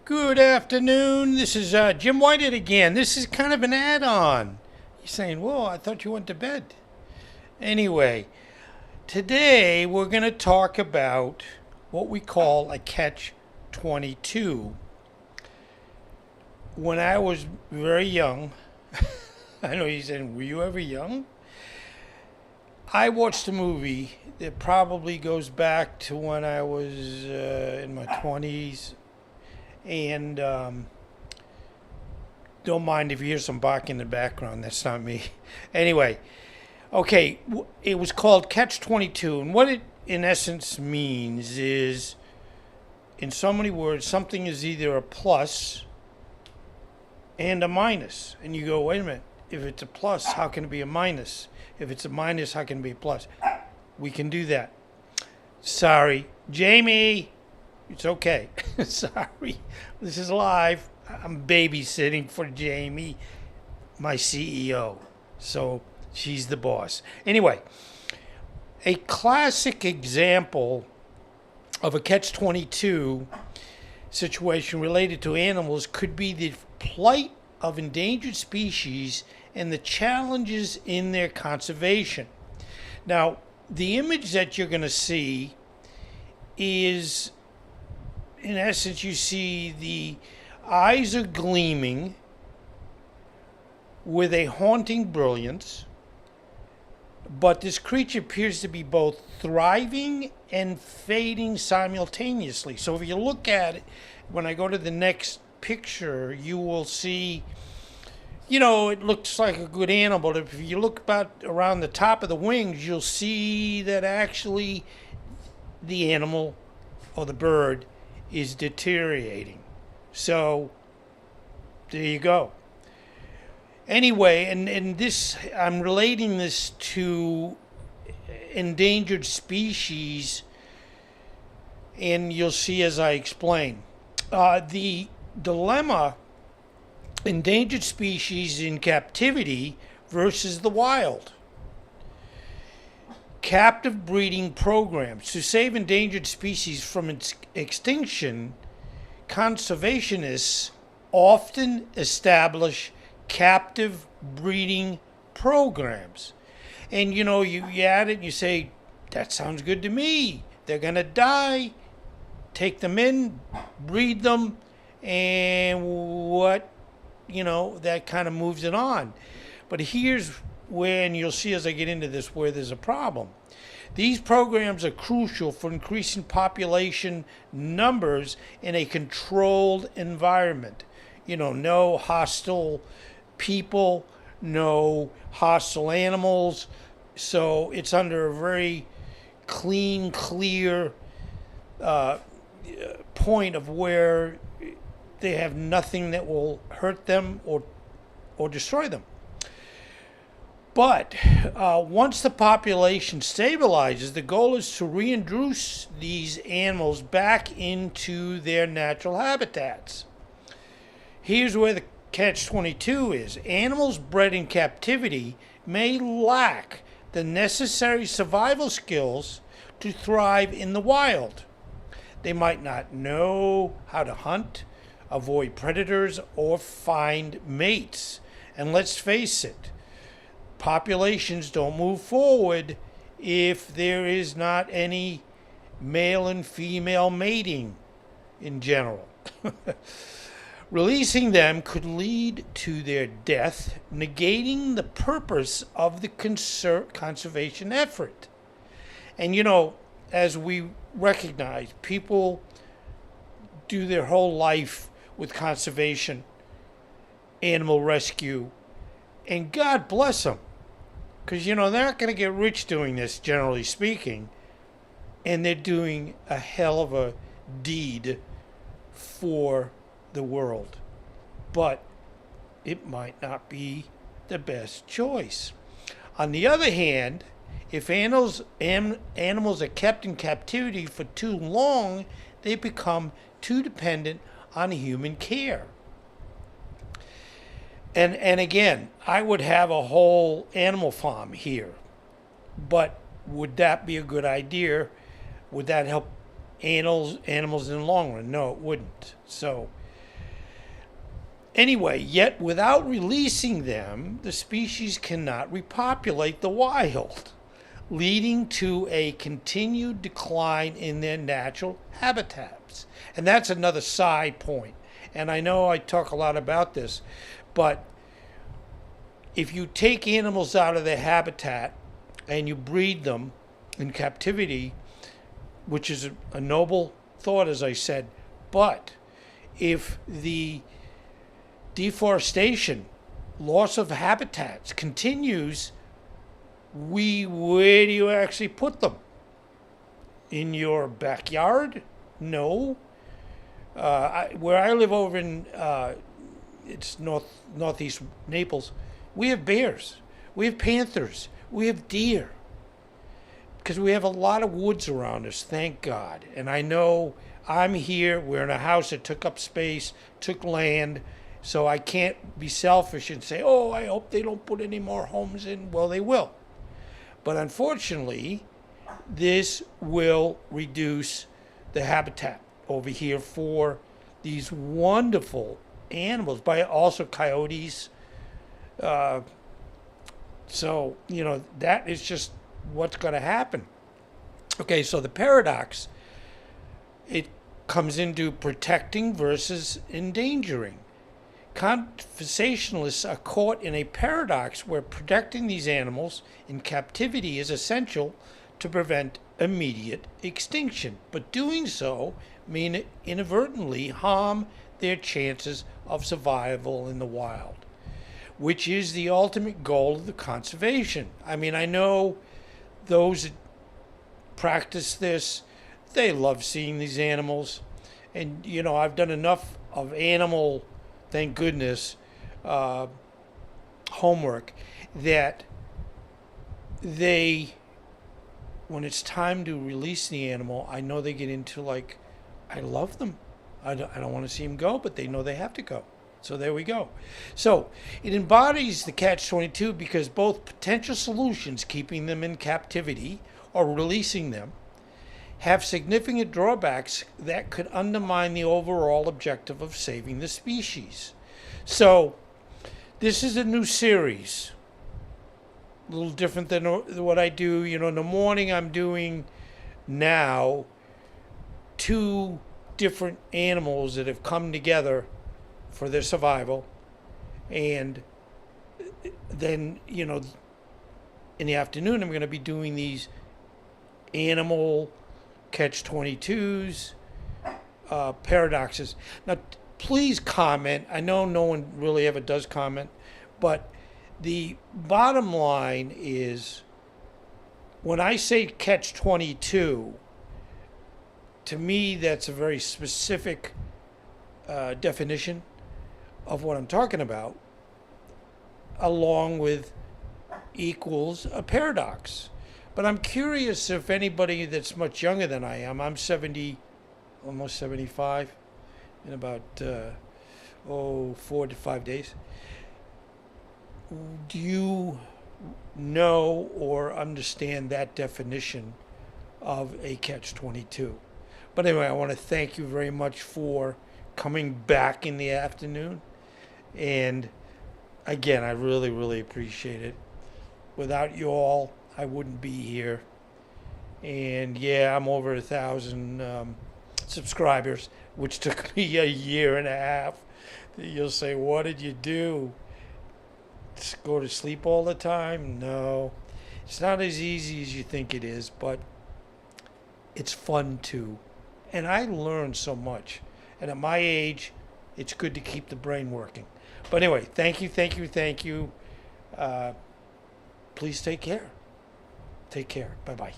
Good afternoon. This is Jim Whitehead again. This is kind of an add-on. You're saying, whoa, I thought you went to bed. Anyway, today we're going to talk about what we call a catch-22. When I was very young, I know you're saying, were you ever young? I watched a movie that probably goes back to when I was in my 20s. And don't mind if you hear some bark in the background. That's not me. Anyway, okay, it was called Catch-22. And what it in essence means is, in so many words, something is either a plus and a minus. And you go, wait a minute. If it's a plus, how can it be a minus? If it's a minus, how can it be a plus? We can do that. Sorry. Jamie! It's okay. Sorry. This is live. I'm babysitting for Jamie, my CEO. So she's the boss. Anyway, a classic example of a catch-22 situation related to animals could be the plight of endangered species and the challenges in their conservation. Now, the image that you're going to see is, in essence, you see the eyes are gleaming with a haunting brilliance, but this creature appears to be both thriving and fading simultaneously. So if you look at it, when I go to the next picture, you will see, it looks like a good animal, but if you look about around the top of the wings, you'll see that actually the animal or the bird is deteriorating. So there you go. Anyway, and this, I'm relating this to endangered species, and you'll see as I explain. The dilemma: endangered species in captivity versus the wild. Captive breeding programs. To save endangered species from its extinction, conservationists often establish captive breeding programs. And you add it and you say, that sounds good to me. They're going to die. Take them in, breed them, and that kind of moves it on. But here's where, and you'll see as I get into this, where there's a problem. These programs are crucial for increasing population numbers in a controlled environment. No hostile people, no hostile animals. So it's under a very clean, clear point of where they have nothing that will hurt them or destroy them. But once the population stabilizes, the goal is to reintroduce these animals back into their natural habitats. Here's where the catch-22 is. Animals bred in captivity may lack the necessary survival skills to thrive in the wild. They might not know how to hunt, avoid predators, or find mates. And let's face it, populations don't move forward if there is not any male and female mating in general. Releasing them could lead to their death, negating the purpose of the conservation effort. And as we recognize, people do their whole life with conservation, animal rescue, and God bless them. Because, they're not going to get rich doing this, generally speaking. And they're doing a hell of a deed for the world. But it might not be the best choice. On the other hand, if animals are kept in captivity for too long, they become too dependent on human care. And again, I would have a whole animal farm here. But would that be a good idea? Would that help animals in the long run? No, it wouldn't. So Anyway, yet without releasing them, the species cannot repopulate the wild, leading to a continued decline in their natural habitats. And that's another side point. And I know I talk a lot about this, but if you take animals out of their habitat and you breed them in captivity, which is a noble thought, as I said, but if the deforestation, loss of habitats continues, where do you actually put them? In your backyard? No. Where I live over in it's northeast Naples, we have bears, we have panthers, we have deer, because we have a lot of woods around us, thank God. And I know I'm here, we're in a house that took up space, took land, so I can't be selfish and say, oh, I hope they don't put any more homes in. Well, they will. But unfortunately, this will reduce the habitat over here for these wonderful animals, by also coyotes. So, that is just what's going to happen. Okay, so the paradox, it comes into protecting versus endangering. Conservationists are caught in a paradox where protecting these animals in captivity is essential to prevent immediate extinction, but doing so may inadvertently harm their chances of survival in the wild, which is the ultimate goal of the conservation. I mean, I know those that practice this, they love seeing these animals. And, I've done enough of animal, thank goodness, homework that when it's time to release the animal, I know they get into I love them. I don't want to see them go, but they know they have to go. So there we go. So it embodies the catch-22 because both potential solutions, keeping them in captivity or releasing them, have significant drawbacks that could undermine the overall objective of saving the species. So this is a new series, a little different than what I do. In the morning I'm doing now 2 different animals that have come together for their survival, and then in the afternoon I'm going to be doing these animal catch-22s, paradoxes. Now please comment. I know no one really ever does comment, but the bottom line is, when I say catch-22, to me that's a very specific definition of what I'm talking about, along with equals a paradox. But I'm curious if anybody that's much younger than I am, I'm 70, almost 75, in about 4 to 5 days. Do you know or understand that definition of a catch-22? But anyway, I want to thank you very much for coming back in the afternoon. And again, I really, really appreciate it. Without you all, I wouldn't be here. And yeah, I'm over 1,000 subscribers, which took me a year and a half. You'll say, what did you do? Just go to sleep all the time? No. It's not as easy as you think it is, but it's fun too. And I learned so much. And at my age, it's good to keep the brain working. But anyway, thank you. Please take care. Take care. Bye-bye.